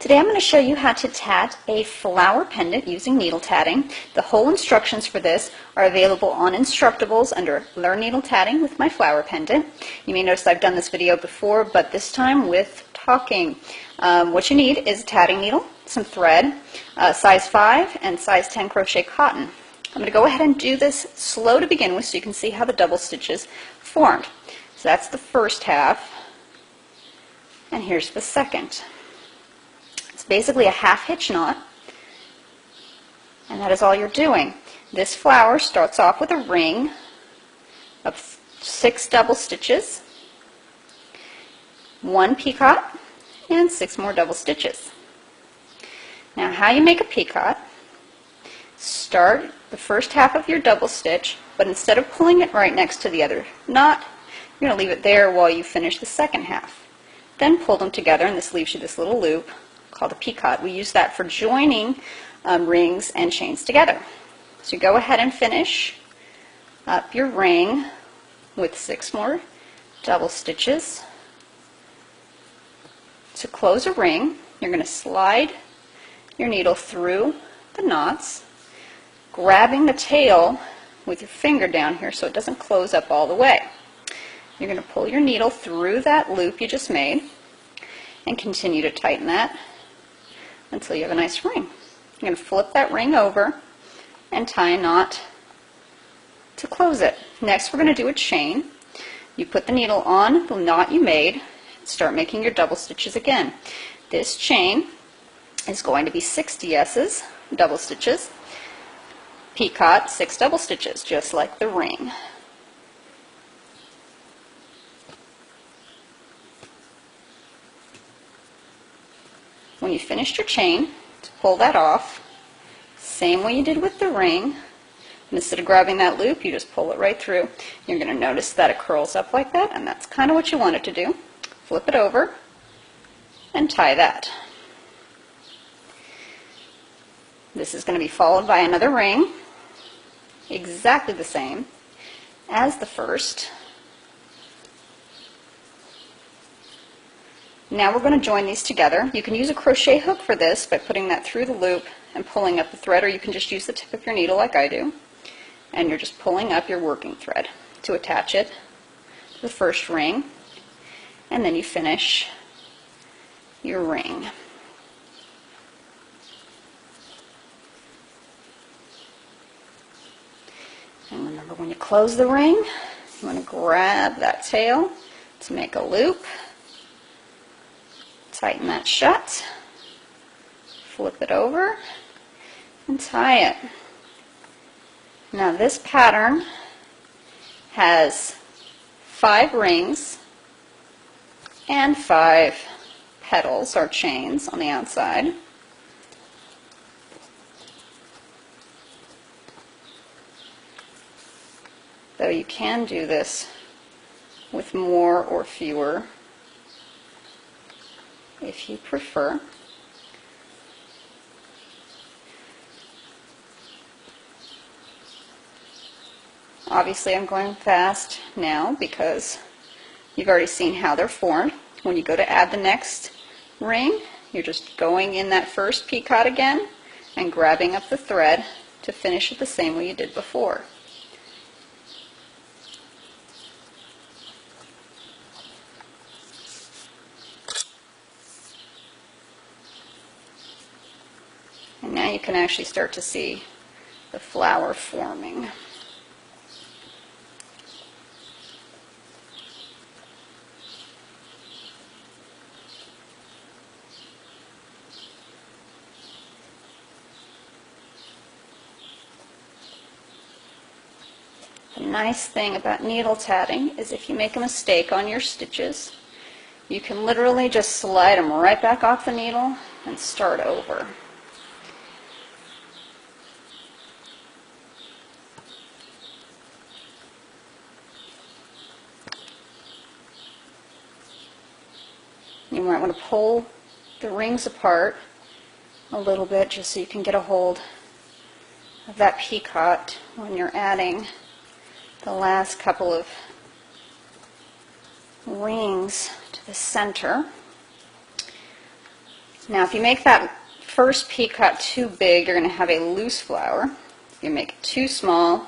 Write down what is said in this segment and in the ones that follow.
Today I'm going to show you how to tat a flower pendant using needle tatting. The whole instructions for this are available on Instructables under Learn Needle Tatting with my flower pendant. You may notice I've done this video before, but this time with talking. What you need is a tatting needle, some thread, size 5 and size 10 crochet cotton. I'm going to go ahead and do this slow to begin with so you can see how the double stitches formed. So that's the first half, and here's the second. It's basically a half hitch knot, and that is all you're doing. This flower starts off with a ring of 6 double stitches, 1 picot, and 6 more double stitches. Now how you make a picot: start the first half of your double stitch, but instead of pulling it right next to the other knot, you're going to leave it there while you finish the second half. Then pull them together, and this leaves you this little loop called a picot. We use that for joining rings and chains together. So you go ahead and finish up your ring with 6 more double stitches. To close a ring, you're going to slide your needle through the knots, grabbing the tail with your finger down here so it doesn't close up all the way. You're going to pull your needle through that loop you just made and continue to tighten that until you have a nice ring. You're going to flip that ring over and tie a knot to close it. Next we're going to do a chain. You put the needle on the knot you made and start making your double stitches again. This chain is going to be 6 DS's, double stitches, picot, 6 double stitches, just like the ring. When you finished your chain, to pull that off, same way you did with the ring, and instead of grabbing that loop, you just pull it right through. You're going to notice that it curls up like that, and that's kind of what you want it to do. Flip it over and tie that. This is going to be followed by another ring, exactly the same as the first. Now we're going to join these together. You can use a crochet hook for this by putting that through the loop and pulling up the thread, or you can just use the tip of your needle like I do, and you're just pulling up your working thread to attach it to the first ring, and then you finish your ring. And remember, when you close the ring, you want to grab that tail to make a loop. Tighten that shut, flip it over, and tie it. Now this pattern has 5 rings and 5 petals or chains on the outside. Though you can do this with more or fewer if you prefer. Obviously I'm going fast now because you've already seen how they're formed. When you go to add the next ring, you're just going in that first picot again and grabbing up the thread to finish it the same way you did before. And now you can actually start to see the flower forming. The nice thing about needle tatting is if you make a mistake on your stitches, you can literally just slide them right back off the needle and start over. You might want to pull the rings apart a little bit just so you can get a hold of that picot when you're adding the last couple of rings to the center. Now if you make that first peacock too big, you're going to have a loose flower. If you make it too small,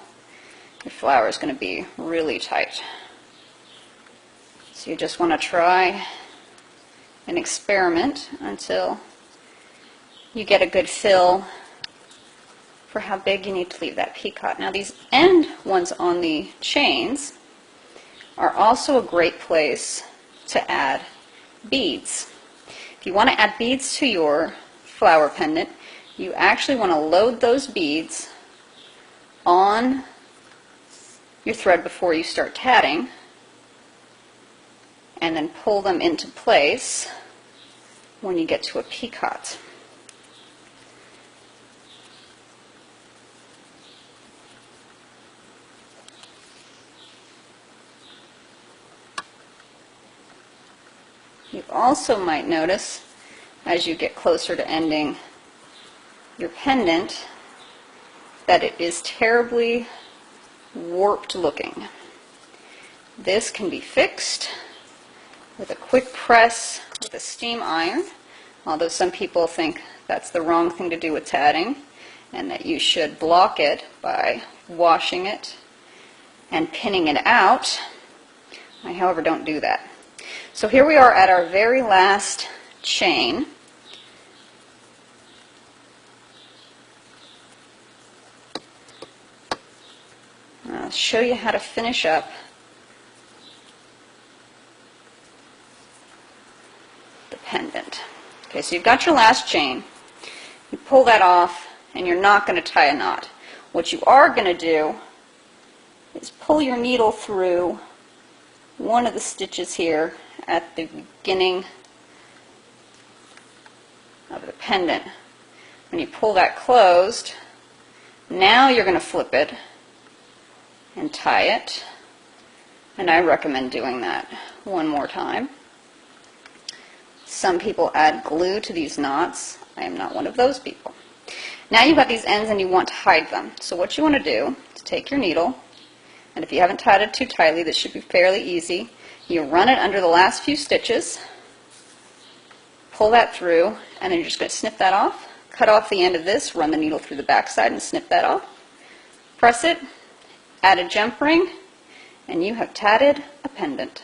your flower is going to be really tight. So you just want to try and experiment until you get a good fill for how big you need to leave that peacock. Now these end ones on the chains are also a great place to add beads. If you want to add beads to your flower pendant, you actually want to load those beads on your thread before you start tatting, and then pull them into place when you get to a peacock. You also might notice, as you get closer to ending your pendant, that it is terribly warped looking. This can be fixed with a quick press with a steam iron, although some people think that's the wrong thing to do with tatting, and that you should block it by washing it and pinning it out. I, however, don't do that. So here we are at our very last chain. I'll show you how to finish up the pendant. Okay, so you've got your last chain. You pull that off, and you're not going to tie a knot. What you are going to do is pull your needle through one of the stitches here at the beginning of the pendant. When you pull that closed, now you're going to flip it and tie it, and I recommend doing that one more time. Some people add glue to these knots. I am not one of those people. Now you've got these ends and you want to hide them. So what you want to do is take your needle, and if you haven't tied it too tightly, this should be fairly easy. You run it under the last few stitches, pull that through, and then you're just going to snip that off. Cut off the end of this, run the needle through the back side and snip that off. Press it, add a jump ring, and you have tatted a pendant.